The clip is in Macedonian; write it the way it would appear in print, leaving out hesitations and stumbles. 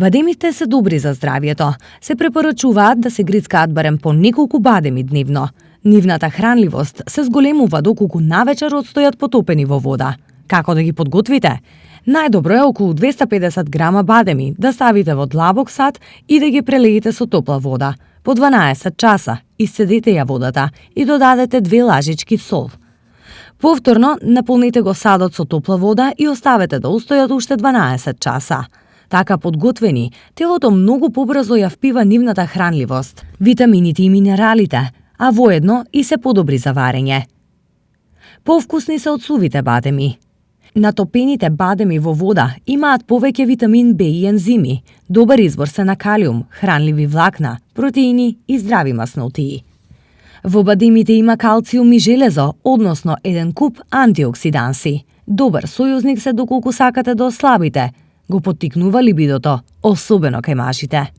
Бадемите се добри за здравието. Се препорачуваат да се грицкаат барем по неколку бадеми дневно. Нивната хранливост се зголемува доколку навечер одстојат потопени во вода. Како да ги подготвите? Најдобро е околу 250 грама бадеми да ставите во длабок сад и да ги прелеете со топла вода. По 12 часа исцедете ја водата и додадете 2 лажички сол. Повторно наполните го садот со топла вода и оставете да устојат уште 12 часа. Така подготвени, телото многу побрзо ја впива нивната хранливост, витамините и минералите, а воедно и се подобри за варење. Повкусни се од сувите бадеми. Натопените бадеми во вода имаат повеќе витамин Б и ензими, добар извор се на калиум, хранливи влакна, протеини и здрави маснотии. Во бадемите има калциум и железо, односно еден куп антиоксиданси. Добар сојузник се доколку сакате да ослабите. Го поттикнува либидото, особено кај мажите.